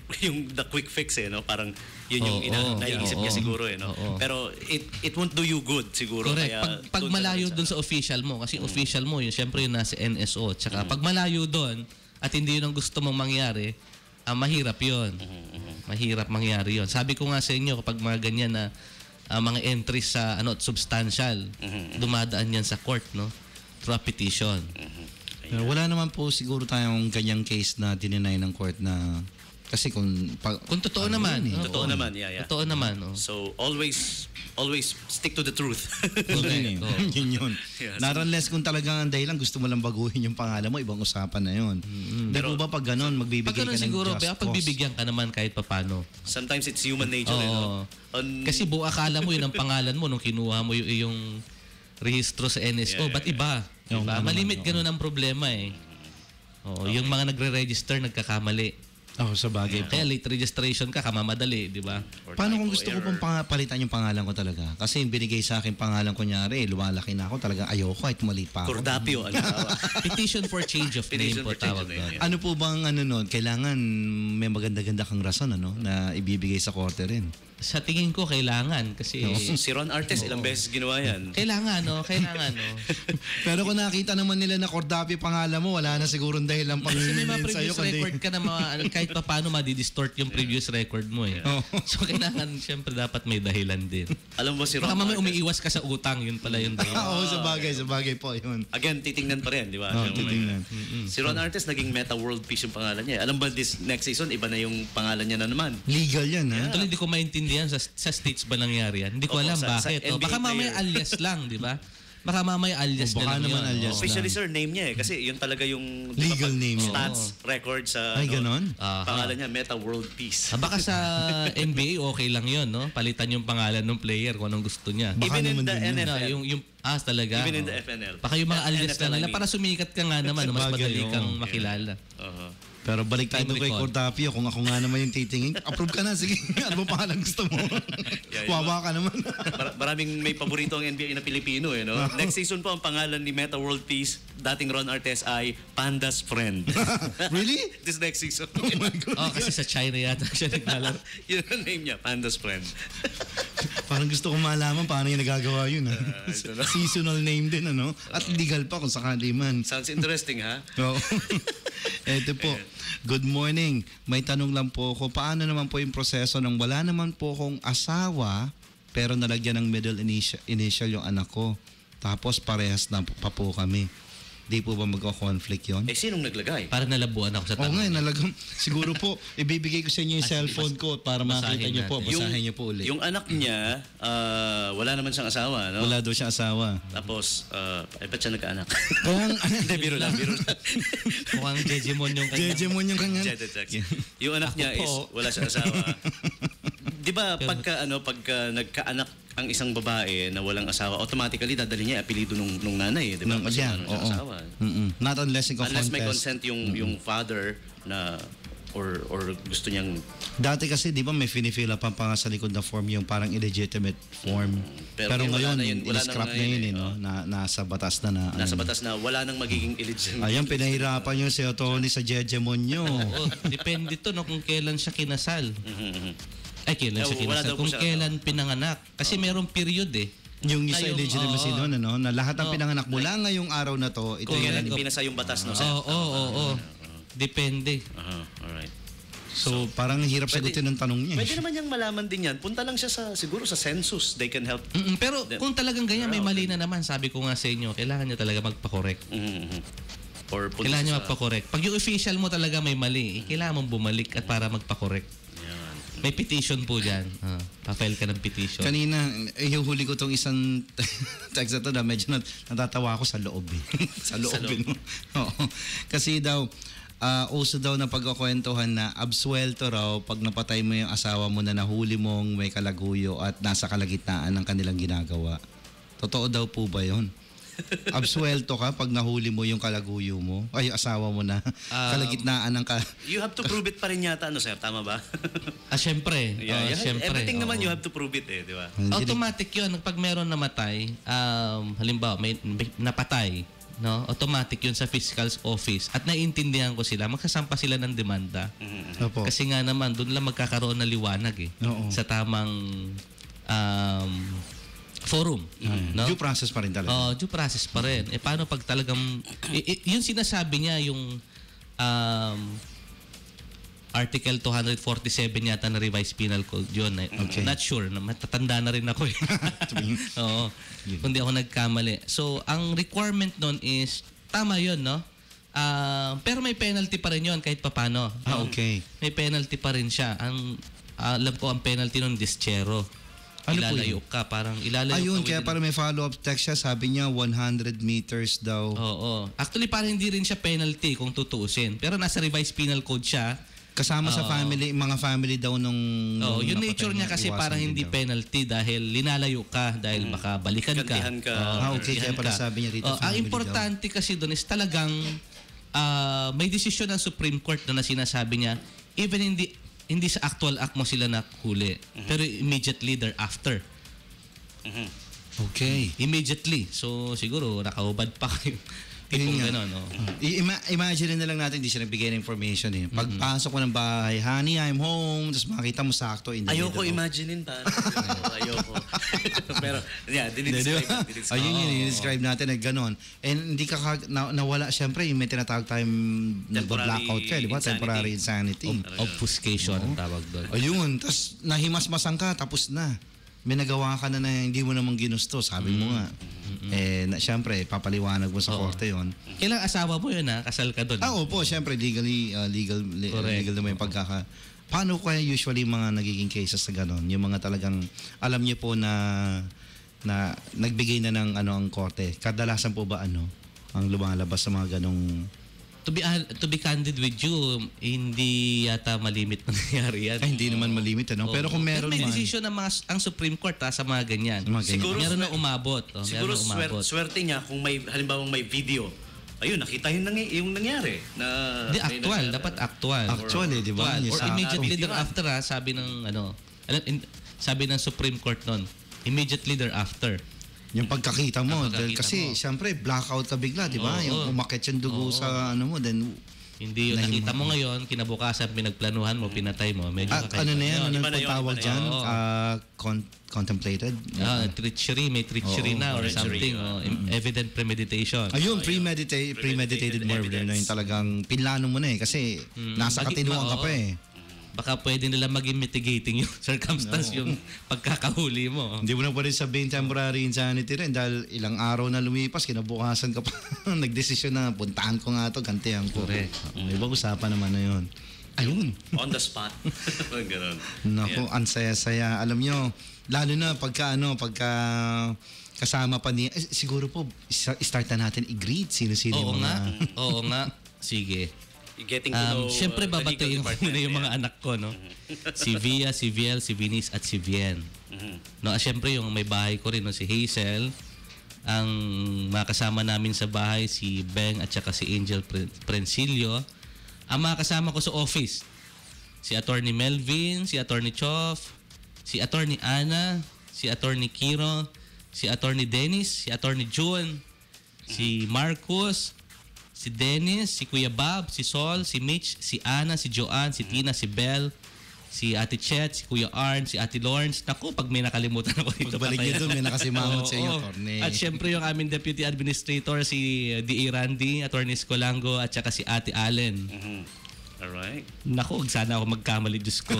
the quick fix eh, no? Parang yun yung naiisip niya siguro eh, no? Oo. Pero it won't do you good siguro. Correct. Kaya Pag doon ka malayo rin dun sa official mo, kasi official mo, yun, syempre yun nasa NSO. Tsaka pag malayo dun, at hindi yun ang gusto mong mangyari, mahirap yun. Mahirap mangyari yun. Sabi ko nga sa inyo, kapag mga ganyan na mga entries sa substantial, dumadaan yan sa court, no? Through a petition. Pero wala naman po siguro tayong ganyang case na dininay ng court na kasi kung Totoo naman. yun eh. Oo. Totoo naman, yeah. Totoo naman, oh. So always stick to the truth. Correct. Oo. Yun. Yeah, Not unless kung talagang ang dahilan gusto mo lang baguhin yung pangalan mo, ibang usapan na yun. Pero ba pag ganun, magbibigay Pag ganun ka ng siguro, just kaya cause? pagbibigyan ka naman kahit papano. Sometimes it's human nature, eh, Oo. no? Kasi buo akala mo yun ang pangalan mo nung kinuha mo yung rehistro sa NSO. Ba't iba? Yung Diba? ano Malimit naman, ganun ang problema eh. Oo, yung mga nagre-register nagkakamali. Sa bagay po. Kaya late registration ka, kamamadali, di ba? Paano kung gusto ko pong palitan yung pangalan ko talaga? Kasi yung binigay sa akin pangalan ko nyari, lumalaki na ako, talagang ayoko kahit maliit pa ako. Cordapio, ano tawag? Petition for change of name Petition po for change tawag of name, doon. yeah. Ano po bang nun? Kailangan may maganda-ganda kang rason na ibibigay sa korte rin. Sa tingin ko, kailangan. Kasi, Si Ron Artes, ilang beses ginawa yan. kailangan, no? Kailangan, no? Pero kung nakita naman nila na Cordapi pangalan mo, wala na siguro dahil lang Kasi may mga pangingin sa'yo. previous record ka na kahit pa paano madidistort yung previous record mo eh. Oo. So kailangan siyempre dapat may dahilan din. Alam mo si Ron Baka mamaya Artes, umiiwas ka sa utang, yun pala yung dahilan. Oo, sa bagay po yun. again, titingnan pa rin, di ba? Oo, Yung- titingnan. Si Ron Artes, naging Meta World Peace yung pangalan niya. Alam ba this next season, iba na yung pangalan niya na naman? Legal yan, ha? Actually, hindi ko maintindihan sa states ba nangyari yan. Hindi ko Opo, alam sa bakit. NBA Baka mamaya player. alias lang, di ba? Baka mamaya alias O, baka na lang naman yun. alias Oo. Officially, sir, name niya eh. Kasi yun talaga yung Legal name niya. stats record sa Ay, ganon? Aha. pangalan niya, Meta World Peace. Baka sa NBA okay lang yun, no? Palitan yung pangalan ng player kung anong gusto niya. Baka Even in naman the din yun. NFL. yung talaga. Even in oo. the FNL. Baka yung mga alias NFL, na I nila mean. para sumikat ka nga naman, no? Mas Bagay, madali kang oo. makilala. Pero balik tayo Time kay recall. Cordapio. Kung ako nga naman yung titingin, approve ka na. Sige, ano ba pangalan gusto mo? Yeah, Wawa ka naman. Maraming may paborito ang NBA na Pilipino eh, no? Next season po ang pangalan ni Meta World Peace, dating Ron Artes ay Panda's Friend. Really? This next season. Oh, kasi sa China yata siya naglalaro. Yun ang name niya, Panda's Friend. Parang gusto kong malaman paano yung nagagawa yun. Ha? ito na. Seasonal name din, ano? At legal pa kung sakali man. Sounds interesting, ha? Oo. Eto po. Good morning. May tanong lang po ako. Paano naman po yung proseso ng wala naman po akong asawa pero nalagyan ng middle initial yung anak ko. Tapos parehas na pa po kami. Di po ba magko-conflict yun? Eh, sinong naglagay? Parang nalabuan ako sa Oo nga, tanong. nalagam. Siguro po, ibibigay ko sa inyo yung cellphone ko para makita basahin niyo po. natin. Basahin niyo po ulit. Yung anak niya, wala naman siyang asawa, no? Wala daw siya asawa. Tapos, ba't siya nagkaanak? Kaya, Hindi, biro lang, biro lang. Mukhang Jejemon yung kanya. Jejemon yung kanya. Jetta Jackson. Yung anak niya is po. wala siyang asawa. 'Di ba pagka nagkaanak ang isang babae na walang asawa, automatically dadali niya apelyido nung nanay, 'di ba? Kasi Yeah, wala siyang oo. asawa. Not unless you Unless may contest. consent yung father na or gusto niyang Dati kasi, di ba, may finifill up pa nga sa likod na form yung parang illegitimate form. Pero Pero wala ngayon, na yun, wala na in-scrap na ngayon yun, eh, no? Nasa batas na. nasa batas na wala nang magiging illegitimate. Ayan, pinahirapan yung si Tony sa Jejemon nyo. Oo, depende to no kung kailan siya kinasal. Ay, kailan siya Wala kinasal. daw po Kung siya, kailan pinanganak. Kasi merong period eh. Yung isa Na yung- illegitimacy oo. doon, ano? Na lahat ng pinanganak mula ngayong araw na to, ito Kailan yung... ipinasa yung batas, no? sir? Oo. Depende. Alright. So, parang hirap sagutin ng tanong niya. Pwede naman niyang malaman din yan. Punta lang siya siguro sa census. They can help. Pero kung talagang ganyan, may mali na naman. Sabi ko nga sa inyo, kailangan niya talaga magpa-correct. Or punta Kailangan niya sa- magpa-correct. Pag yung official mo talaga may mali, kailangan mong bumalik at para magpa-correct. Yan. May petition po dyan. Pa-file ka ng petition. Kanina, huli ko tong isang text na to na medyo natatawa ako sa loob eh. sa loob. loob. No? Oo. Kasi daw, uso daw na pagkakwentuhan na absuelto raw pag napatay mo yung asawa mo na nahuli mong may kalaguyo at nasa kalagitnaan ng kanilang ginagawa. Totoo daw po ba yun? Absuelto ka pag nahuli mo yung kalaguyo mo? Ay, yung asawa mo na kalagitnaan ng You have to prove it pa rin yata, ano sir? Tama ba? Syempre. Syempre. Everything naman oo. you have to prove it eh, di ba? Automatic yun. Pag meron namatay, halimbawa, may napatay, no? Automatic yun sa fiscal's office. At naiintindihan ko sila, magsasampa sila ng demanda. Opo. Kasi nga naman, doon lang magkakaroon ng liwanag eh. Oo. Sa tamang forum. No? Due process pa rin talaga. Due process pa rin. Paano pag talagang... yung sinasabi niya, yung Article 247 yata na revised penal code yun. Okay. Not sure. Matatanda na rin ako eh. Oo. Kundi ako nagkamali. So, ang requirement nun is, tama yun, no? Pero may penalty pa rin yun kahit papano. Okay. May penalty pa rin siya. Alam ko ang penalty nun, dischero. Ano po Ilalayo ka. Parang ilalayo Ayun, ka. kaya within- para may follow-up text siya, sabi niya 100 meters daw. Oo. Actually, parang hindi rin siya penalty kung tutuusin. Pero nasa revised penal code siya. Kasama sa family, mga family daw nung... Oh, yung napatay nature niya kasi iwasan parang din hindi daw. penalty dahil linalayo ka dahil baka balikan ka. Gantihan ka. Okay, kaya gantihan pala ka. sabi niya rito, Ang family importante kasi doon is talagang may desisyon ng Supreme Court na sinasabi niya even hindi sa actual act mo sila nakuli pero immediately thereafter. Okay. Immediately. So siguro nakahubad pa kayo. Tipong Yun nga. gano'n, no? Imagine na lang natin, hindi siya nagbigay ng information eh. Pagpasok mo ng bahay, honey, I'm home, tapos makita mo sakto. Ayoko imaginein pa. Ayoko. Pero, yeah, dinidescribe. Ayun yun, describe natin na gano'n. And hindi ka nawala, syempre, may tinatawag tayong nag-blackout ka, di ba? insanity. Temporary insanity. Obfuscation ang tawag doon. Ayun, tapos nahimasmasan ka, tapos na. May nagawa ka na hindi mo namang ginusto, sabi mo nga. Syempre, papaliwanag mo sa korte yun. Kailang asawa mo yun ha? Kasal ka doon. Opo, syempre, legal naman yung pagkaka... Paano kaya usually mga nagiging cases sa ganon? Yung mga talagang, alam niyo po na na nagbigay na ng ano ang korte. Kadalasan po ba ano ang lumalabas sa mga ganong To be candid with you, hindi yata malimit nangyayari yan. ay, hindi naman malimit ano. Pero kung meron may man desisyon ng ang Supreme Court sa mga ganyan. Sa mga ganyan. Siguro meron na umabot. Siguro meron na umabot. swerte niya kung may halimbawa may video. Ayun, nakita yung nangyari na Hindi, actual. Dapat actual. Actual di ba? Actual. Yung Or sa- immediately thereafter, sabi ng sabi ng Supreme Court nun, immediately thereafter. Yung pagkakita mo, Ang dahil pagkakita kasi mo. siyempre blackout ka bigla, di ba? Oo. Yung umakit yung dugo Oo. sa ano mo, then Hindi yun nakita mo ngayon, kinabukasan pinagplanuhan mo, pinatay mo, medyo kakaiba. ano na yan, ano Iba na yun, tawag iba na dyan? yun. Oo. Contemplated? Treachery, may treachery Oo, na or treachery, something. Evident premeditation. Ayun, premeditated murder na yung talagang pinlano mo na eh kasi nasa katinuan ka pa eh. Baka pwede nila maging mitigating yung circumstance, yung pagkakahuli mo. Hindi mo na pwede sabihin temporary insanity rin dahil ilang araw na lumipas, kinabukasan ka pa nagdesisyon na puntahan ko nga to, gantihan ko. Correct. Ibang usapan naman na yun. Ayun. on the spot. Ganun. Naku, ang saya-saya. Alam nyo, lalo na pagka kasama pa niya, siguro po, start na natin i-greet sino-sino Oo yung nga. mga... Oo nga. Sige. Getting to know Siyempre the legal babatiin ko department, muna yung mga anak ko, no? Si Via, si Viel, si Vinis at si Vien. No, siyempre yung may bahay ko rin, no? Si Hazel. Ang mga kasama namin sa bahay, si Beng at saka si Angel Prencilio. Ang mga kasama ko sa office, si Attorney Melvin, si Attorney Choff, si Attorney Ana, si Attorney Kiro, si Attorney Dennis, si Attorney June, si Marcus, si Dennis, si Kuya Bob, si Sol, si Mitch, si Ana, si Joanne, si Tina, si Belle, si Ate Chet, si Kuya Arn, si Ate Lawrence. Naku, pag may nakalimutan ako dito. Pagbalik patay niyo na. doon, may nakasimangot sa inyo, Oo. Attorney. At syempre yung aming Deputy Administrator, si D.A. Randy, Attorney Scolango, at saka si Ate Allen. Alright. Naku, sana ako magkamali, Diyos ko.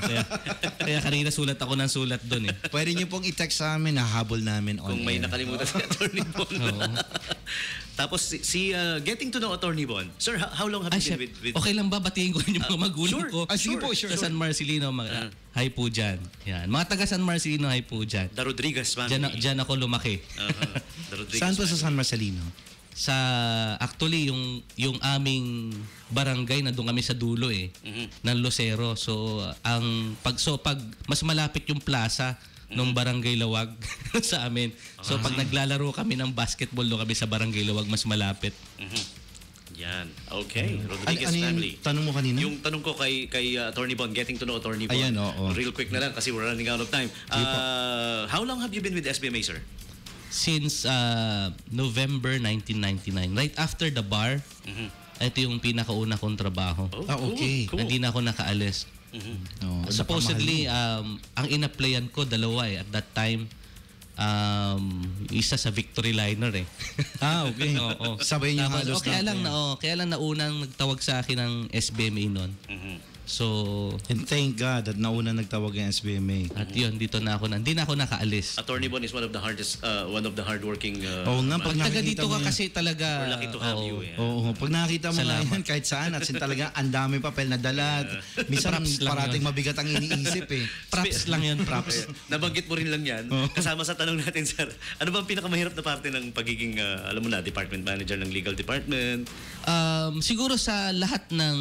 Kaya kanina sulat ako ng sulat doon eh. Pwede niyo pong i-text sa amin, hahabol namin on Kung may air. nakalimutan si Attorney Bon. Tapos getting to know Attorney Bon. Sir, how long have Ay, you been with okay lang ba? Batiin ko rin yung mga magulang sure. ko. Sige po, sure. Sa San Marcelino, hi po dyan. Yan. Mga taga San Marcelino, hi po dyan. the Rodriguez family? Dyan ako lumaki. The Rodriguez Saan po sa family. San Marcelino? Actually yung aming barangay na doon kami sa dulo ng Lucero. So pag mas malapit yung plaza nung Barangay Lawag sa amin. So pag naglalaro kami ng basketball doon kami sa Barangay Lawag, mas malapit. Yan. Okay. Rodriguez Ano yung family. tanong mo kanina? Yung tanong ko kay Attorney Bon, getting to know Attorney Bon. Ayan, oo. Real quick na lang kasi we're running out of time. How long have you been with SBMA, sir? Since November 1999, right after the bar, ito yung pinakauna kong trabaho. Oh, okay. Cool. Hindi na ako nakaalis. Oh, Supposedly, ang in-applyan ko, dalawa at that time, isa sa Victory Liner okay. Oo. Sabay niyo Tapos, halos kaya lang naunang nagtawag sa akin ng SBMA noon. So, And thank God that nauna nagtawag yung SBMA. at yun, hindi na ako nakaalis. Attorney Bon is one of the hardworking Oo nga, pag Taga nakikita dito mo ka yan. kasi talaga. We're lucky to have oo. you. Yeah. Oo, pag nakita mo nga Salamat. yan kahit saan at sin talaga ang dami papel na dala. Minsan Props lang parating yun. mabigat ang iniisip eh. Props lang yun, props. Nabanggit mo rin lang yan. Kasama sa tanong natin, sir. Ano ba ang pinakamahirap na parte ng pagiging, alam mo na, department manager ng legal department? Siguro sa lahat ng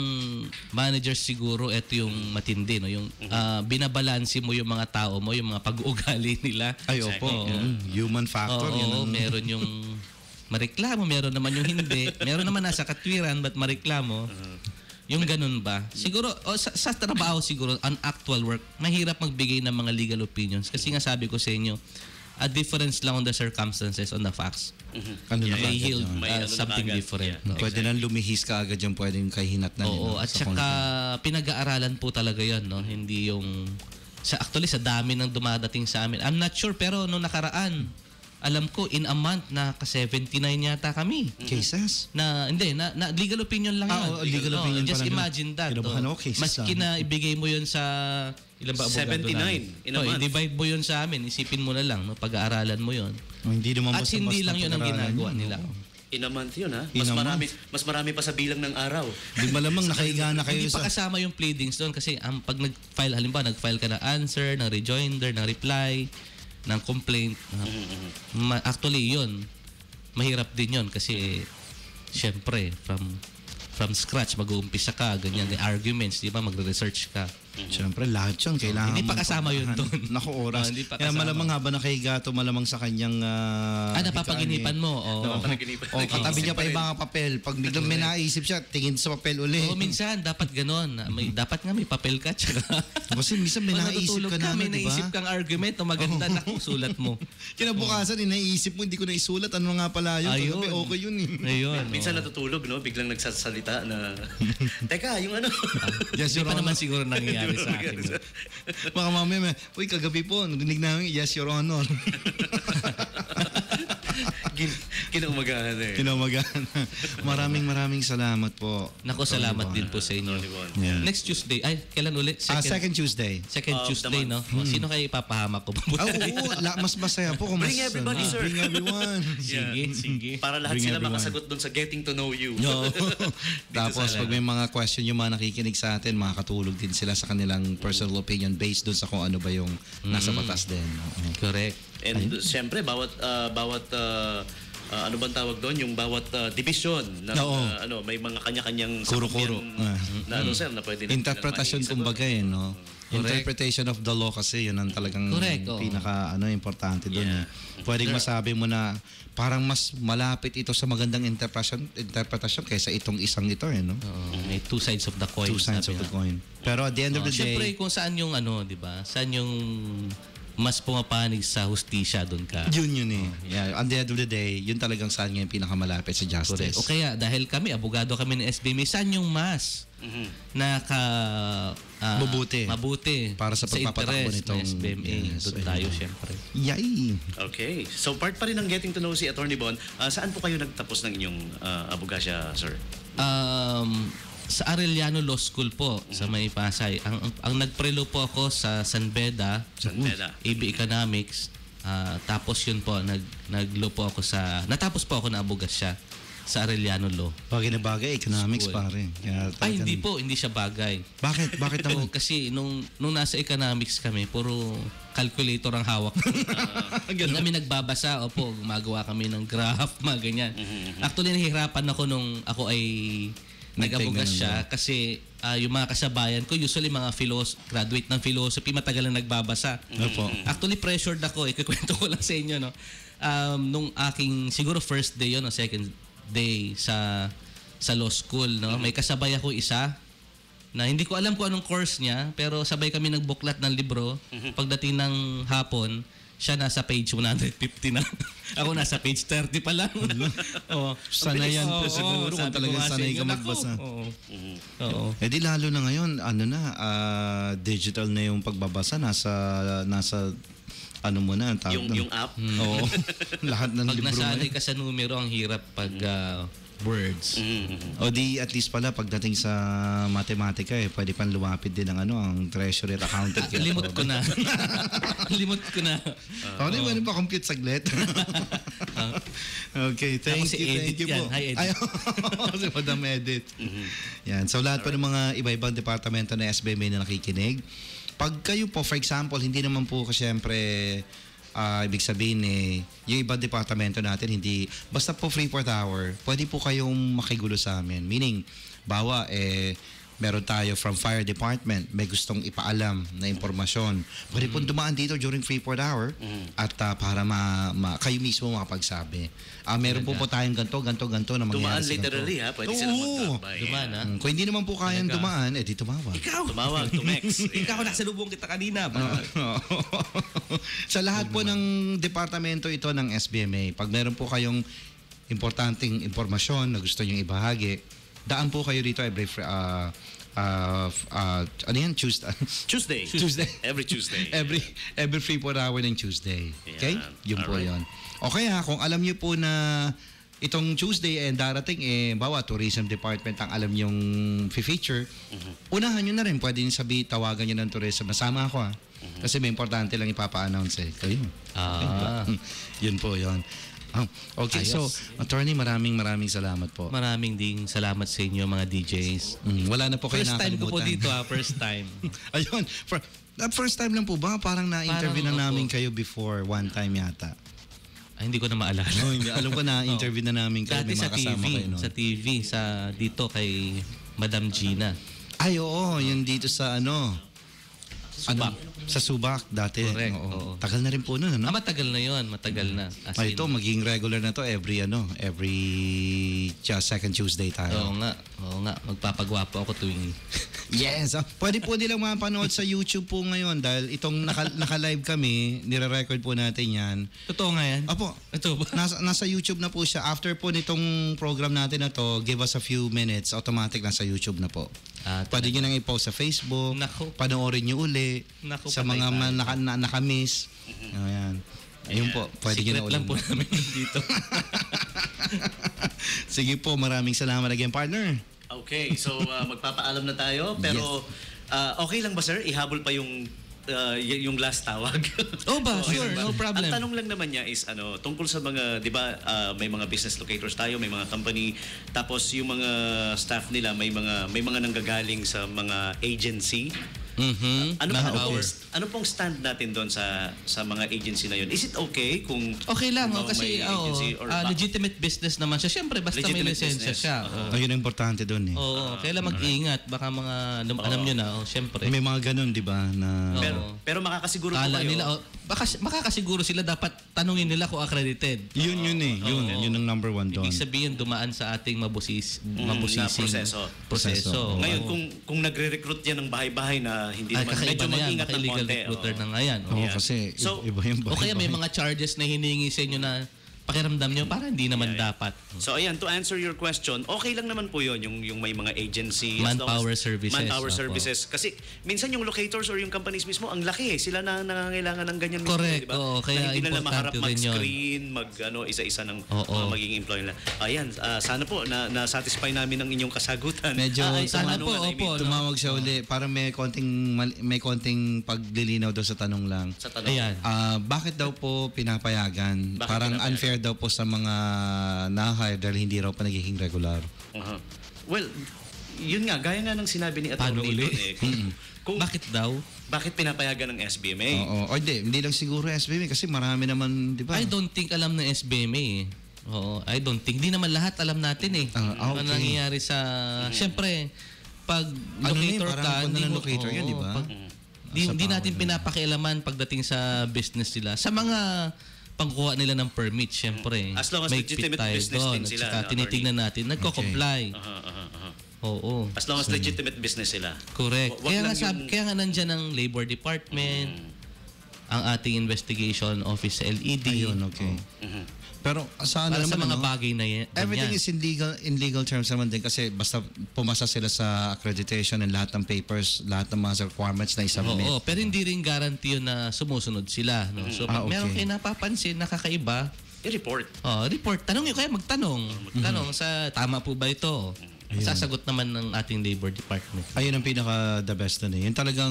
managers siguro ito yung matindi, no? Yung binabalanse mo yung mga tao mo, yung mga pag-uugali nila. Ay, opo. Human factor. yun Oo, ang- meron yung mareklamo, meron naman yung hindi. Meron naman nasa katwiran, ba't mareklamo? Yung ganun ba? Siguro, sa trabaho siguro, on actual work, mahirap magbigay ng mga legal opinions. Kasi nga sabi ko sa inyo, a difference lang on the circumstances, on the facts. Ano na May kagad yield yun. May ano na something kagad. different. Yeah. No? Pwede nang lumihis ka agad yung pwedeng kahinat na Oo, at sa saka pinag-aaralan po talaga yon, no? Hindi yung actually sa dami ng dumadating sa amin. I'm not sure pero nung nakaraan, alam ko in a month naka 79 yata kami. cases. Na legal opinion lang yun. Legal opinion Just pa lang yun. imagine that. Kinabahan ako, cases Maski lang. na ibigay mo yun sa ilan ba abogado 79 namin? in a month. I-divide mo yun sa amin. Isipin mo na lang, no? Pag-aaralan mo yun. Hindi naman At basta-basta hindi lang yun ang pag-aralan ginagawa yun, nila. oo. In a month yun, ha? In a Mas marami pa sa bilang ng araw. Di malamang nakahiga na kayo Hindi pa sa... kasama yung pleadings doon kasi pag nag-file, halimbawa nag-file ka ng answer, ng rejoinder, ng reply, ng complaint. Actually, yun, mahirap din yun kasi syempre, from scratch, mag-uumpisa ka, ganyan, arguments, di ba, magre-research ka. Siyempre, lahat yun. Kailangan Hindi pa mong kasama yun pagdahan. doon. Naku, oras. Hindi pa Kaya kasama. malamang habang nakahiga to, malamang sa kanyang... napapaginipan mo. Napapaginipan. Katabi niya pa yung mga papel. Pag biglang may naisip siya, tingin sa papel uli. Oo, minsan, dapat ganon. Dapat nga may papel ka. Tsaka, Kasi minsan may Pag naisip natutulog ka na, may di ba? naisip kang argument o maganda na sulat mo. Kinabukasan, naisip mo, hindi ko na isulat. Ano nga pala yun? Ayun. Kagabi, okay yun eh. Ayun. Minsan natutulog, no? Biglang nagsasalita na, teka, yung ano. Yes, Hindi Your pa naman Honor. siguro nangyayari sa akin. Baka mamaya, uy, kagabi po, narinig namin, yes, Your Honor. Kinaumagahan eh. Kinamagaan. Maraming salamat po. Nako, salamat din po sa inyo. Yeah. Next Tuesday, ay, kailan ulit? Second Tuesday. Second Of the Tuesday, no? Sino kayo ipapahamak ko? Oo, mas masaya po kung mas... Bring everybody, sir. Bring everyone. Sige. Para lahat Bring sila everyone. makasagot doon sa getting to know you. No. Tapos sa pag may mga question yung mga nakikinig sa atin, makakatulog din sila sa kanilang personal opinion based doon sa kung ano ba yung nasa batas din. Oo. Correct. And siyempre, bawat ano bang tawag doon? Yung bawat division ng Oo. may mga kanya-kanyang Kuro-kuro. sakupan na ano sir na pwede natin Interpretasyon maisagot. kumbaga no? Interpretation of the law kasi yun ang talagang Correct, oo. pinaka importante doon. Yeah. Pwedeng masabi mo na parang mas malapit ito sa magandang interpretasyon kaysa itong isang ito no? May two sides of the coin. Two sides of sabi the nga. coin. Pero at the end of the Siyempre, day, kung saan yung di ba? Saan yung mas pumapanig sa hustisya doon ka. yun eh. Yeah, at the end of the day, yun talagang saan ngayon pinakamalapit sa justice. Correct. O kaya, dahil kami, abogado kami ng SBMA, saan yung mas mabuti Para sa pagpapatakbo interest nitong- ng SBMA. Yes, Doon ayun. tayo, siyempre. Yay! Okay. So part pa rin ng getting to know si Attorney Bon. Saan po kayo nagtapos ng inyong abogasya, sir? Sa Arellano Law School po, sa May Pasay. Ang nagprelo po ako sa San Beda, San Beda. AB Economics. Tapos yun po, nag-law po ako natapos po ako na abogasya sa Arellano Law. Bagay na bagay, economics School. pare. Kaya Ay, talagang- hindi siya bagay. Bakit? Bakit naman? Oo, kasi nung nasa economics kami, puro calculator ang hawak. Hindi kami nagbabasa, gumagawa kami ng graph, mga ganyan. Actually, nahihirapan ako nung ako ay nag-abogas siya kasi yung mga kasabayan ko, usually mga graduate ng philosophy, matagal na nagbabasa. Opo. Actually, pressured ako. Ikikwento ko lang sa inyo, no? Nung aking, siguro first day yun, o second day sa law school, no? May kasabay ako isa na hindi ko alam kung anong course niya, pero sabay kami nagbuklat ng libro. Pagdating ng hapon, siya nasa page 150 na. Ako nasa page 30 pa lang. Oo. Sanayan po Oo, siguro kung sabi ko talagang nga sa sanay inyo, ka naku. magbasa. Oo. Eh di lalo na ngayon, digital na yung pagbabasa. Nasa ano mo na, ang tawag Yung app? Oo. Lahat ng Pag libro nasanay ngayon. ka sa numero, ang hirap pag words. O di at least pala pagdating sa matematika pwede pang lumapit din ang treasury at accounting. Limot ko na. Limot ko na. Ano yung pa compute saglit? Okay, thank Tapos you, i-edit thank you yan. po. Hi, Edit. Ay, si Madam Edit. Yan, so lahat po ng mga iba-ibang departamento ng SBMA na nakikinig, pag kayo po, for example, hindi naman po siyempre ibig sabihin yung ibang departamento natin, hindi, basta po Freeport Hour, pwede po kayong makigulo sa amin. Meaning, bawa, meron tayo from fire department, may gustong ipaalam na impormasyon. Pwede po dumaan dito during Freeport Hour at para kayo mismo makapagsabi. Meron po tayong ganto na mangyayari Dumaan sa literally ganito. ha. Pwede sila Oo. magtambay. Dumaan, ha? Kung hindi naman po kayang Talaga. dumaan, di tumawag. Tumawag, tumex. Ikaw nasa lubong kita kanina. Sa lahat po ng departamento ito ng SBMA, pag meron po kayong importanteng impormasyon na gusto nyong ibahagi, daan po kayo dito every ano yan? Tuesday. Tuesday. Every Tuesday. every Freeport Hour ng Tuesday. Okay? Yan. Yun po Alright. yun. O kaya, kung alam niyo po na itong Tuesday darating, bawa tourism department ang alam yung feature, unahan nyo na rin. Pwede nyo tawagan nyo ng tourism. Masama ako Kasi may importante lang ipapa-announce Kayo. Ah. Yun po yun. Okay, Ayos. so attorney, maraming salamat po. Maraming ding salamat sa inyo mga DJs. Wala na po kayo First time ko po nakakalimutan. dito first time. Ayun, first time lang po ba? Parang na-interview Parang, na namin opo. kayo before one time yata. Ay, hindi ko na maalala. No, hindi. Alam ko na interview na namin kayo. Dati May sa mga kasama TV, kayo noon. sa TV, dito kay Madam Gina. Ay, oo. Yun dito sa Subak. Sa Subak dati. Correct, Oo. oo. Tagal na rin po nun, ano? Matagal na yon, matagal na. As Ay, in, ito, magiging regular na to every second Tuesday tayo. Oo nga. Magpapagwapo ako tuwing... Yes. Pwede po nilang mapanood sa YouTube po ngayon dahil itong naka-live kami, nire-record po natin yan. Totoo nga yan? Apo, Ito ba? nasa YouTube na po siya. After po nitong program natin na to, give us a few minutes, automatic nasa YouTube na po. Pwede nyo nang i-post sa Facebook, Nako. panoorin nyo uli, Nako, sa patay mga tayo. nakamiss. Ayan. Ayun po, pwede nyo na Secret lang po ulit. namin dito. Sige po, maraming salamat again, partner. Okay, so magpapaalam na tayo. Pero okay lang ba sir? Ihabol pa yung last tawag. Oh ba? Okay Sure, lang ba? no problem. Ang tanong lang naman niya is tungkol sa mga, 'di ba, may mga business locators tayo, may mga company, tapos yung mga staff nila may mga nanggagaling sa mga agency. Ano pong stand natin doon sa mga agency na yun? Is it okay kung Okay lang, may kasi agency or legitimate business naman siya. Siyempre, basta may Legitimate lisensya business. siya. Ayun ang importante doon eh. Oo, kailan mag-iingat. Baka mga, alam nyo na, siyempre. May mga ganun, di ba? Na, pero makakasiguro po Kala kayo. nila, makakasiguro sila, dapat tanungin nila kung accredited. yun eh. Yun ang number one doon. Ibig sabihin, dumaan sa ating mabusising proseso. Ngayon, Oo. kung nagre-recruit yan ng bahay-bahay na hindi Ay, naman, kakaiba medyo na yan. mag-ingat Baka ng illegal konti. recruiter oo. na nga yan. Oo, Yeah. kasi So, iba yung O kaya may mga charges na hiningi sa inyo na pakiramdam nyo, para hindi naman dapat. So ayan, to answer your question, okay lang naman po yun, yung may mga agency. as long as- Manpower services. Manpower Opo. services. Kasi minsan yung locators or yung companies mismo, ang laki eh. Sila na nangangailangan ng ganyan mismo. Correct, Di ba? oo. Kaya na hindi nila maharap importante rin yun. mag-screen, isa-isa ng Oo. magiging employee nila. Ayan, sana po na-satisfy namin ang inyong kasagutan. Medyo sana tanungan, po, I mean, opo. tumawag siya uli. Parang may konting paglilinaw daw sa tanong lang. Sa tanong. Ayan. Bakit daw po pinapayagan? Bakit Parang pinapayagan? unfair daw po sa mga na-hire dahil hindi raw pa nagiging regular. Uh-huh. Well, yun nga, gaya nga ng sinabi ni Paano Atty. uli? doon eh. Kung, Bakit daw? bakit pinapayagan ng SBMA? Oo. O hindi lang siguro SBM kasi marami naman, di ba? I don't think alam ng SBMA eh. Oo, I don't think. Di naman lahat alam natin eh. Okay. Ano nangyayari sa... Siyempre, pag Ano locator parang ka, punta hindi ng mo... locator yun, di ba? Hindi natin pinapakialaman pagdating sa business nila. Sa mga pangkuha nila ng permit, siyempre. As long as may legitimate fit tayo business doon. din At sila, saka no, tinitignan natin, nagko-comply. Oo. As long as legitimate business sila. Correct. Wag lang yung- Kaya nga nandyan ang Labor Department, ang ating investigation office sa LED. Ayun, okay. Pero saan Para sa naman, mga ano? bagay na yan. Everything is in legal terms naman din kasi basta pumasa sila sa accreditation and lahat ng papers, lahat ng mga requirements na isubmit. Oo, pero hindi rin guarantee yun na sumusunod sila. No? So, pag okay. meron kayo napapansin na kakaiba, I-report. report. Tanong nyo kaya magtanong. Tanong sa tama po ba ito? Sasagot naman ng ating Labor Department. Ayun ang pinaka the best na Yung talagang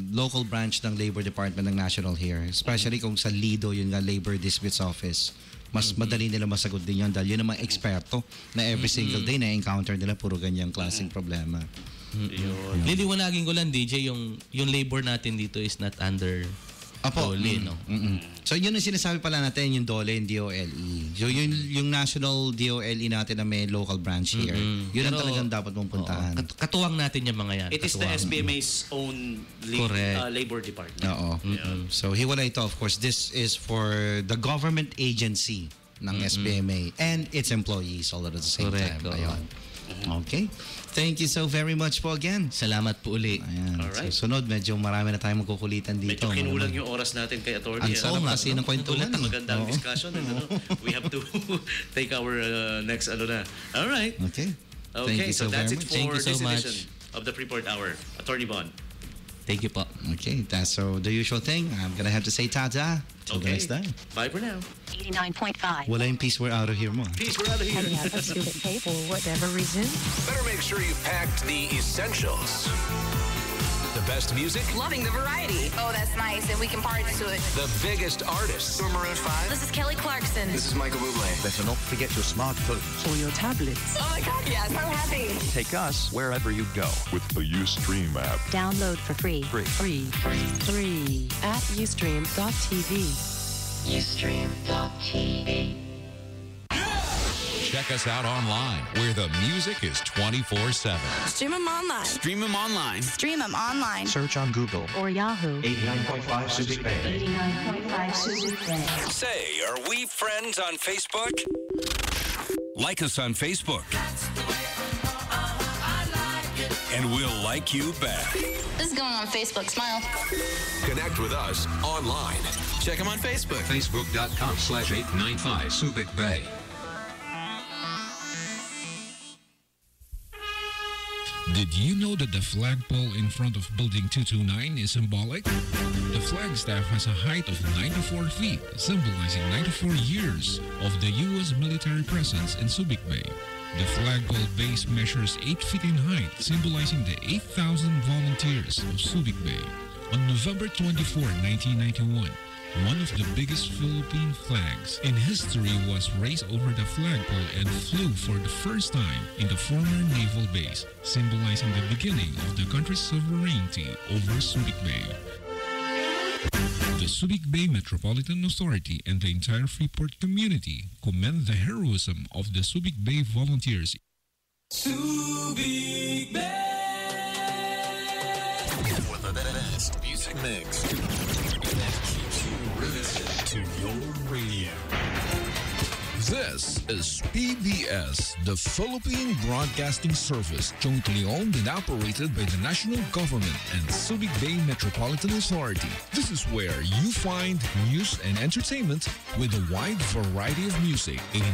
local branch ng Labor Department ng National here. Especially kung sa LIDO, yun nga, Labor Disputes Office. Mas madali nila masagot din yun dahil yun ang mga eksperto na every single day na-encounter nila puro ganyang klaseng problema. Yun. Liliwanagin ko lang, DJ, yung labor natin dito is not under DOLE, no? So yun ang sinasabi pala natin, yung DOLE and DOLE. So yung national DOLE natin na may local branch here, yun ang Pero, talagang dapat mong puntahan. Katuwang natin yung mga yan. It is the Katuwang. SBMA's own Correct. labor department. Oo. So hiwalay ito, of course. This is for the government agency ng SBMA and its employees all at the same Correct, time. oo. Ayun. Okay. Thank you so very much po again. Salamat po uli. Ayan. Alright. So, sunod, medyo marami na tayong magkukulitan dito. Medyo kinulang yung oras natin kay Atty. Ang sarap kasi ng kwentuhan. Magandang Oo. discussion. We have to take our next na. All right. Okay. Okay, Thank you so so that's very it much. for Thank you so this much. edition of the Freeport Hour. Attorney Bon. Thank you po. Okay, that's so the usual thing. I'm gonna have to say ta-ta till the Okay. next time. Bye for now. 89.5. Wala yung peace, we're out of here mo. Peace, we're out of here. Heading out of student pay for whatever reason. Better make sure you packed the essentials. The best music, Loving the variety. Oh, that's nice, and we can party to it. the biggest artists, Maroon 5. This is Kelly Clarkson. This is Michael Bublé. Better not forget your smartphone. Or your tablets. Oh my God, yeah, so happy. Take us wherever you go. with the Ustream app. Download for free. Free. At Ustream.tv. check us out online where the music is 24/7. Stream them online. Stream them online. Stream them online. Search on Google. Or Yahoo. 89.5 Subic Bay. 89.5 Subic Bay. Say, are we friends on Facebook? Like us on Facebook. And we'll like you back. This is going on Facebook. Smile. Connect with us online. Check them on Facebook. Facebook.com/895 Subic Bay. Did you know that the flagpole in front of Building 229 is symbolic? The flagstaff has a height of 94 feet, symbolizing 94 years of the U.S. military presence in Subic Bay. The flagpole base measures 8 feet in height, symbolizing the 8,000 volunteers of Subic Bay. On November 24, 1991, one of the biggest Philippine flags in history was raised over the flagpole and flew for the first time in the former naval base, symbolizing the beginning of the country's sovereignty over Subic Bay. The Subic Bay Metropolitan Authority and the entire Freeport community commend the heroism of the Subic Bay volunteers. Subic Bay! For the best music mix. To your radio. This is PBS, the Philippine Broadcasting Service, jointly owned and operated by the national government and Subic Bay Metropolitan Authority. This is where you find news and entertainment with a wide variety of music.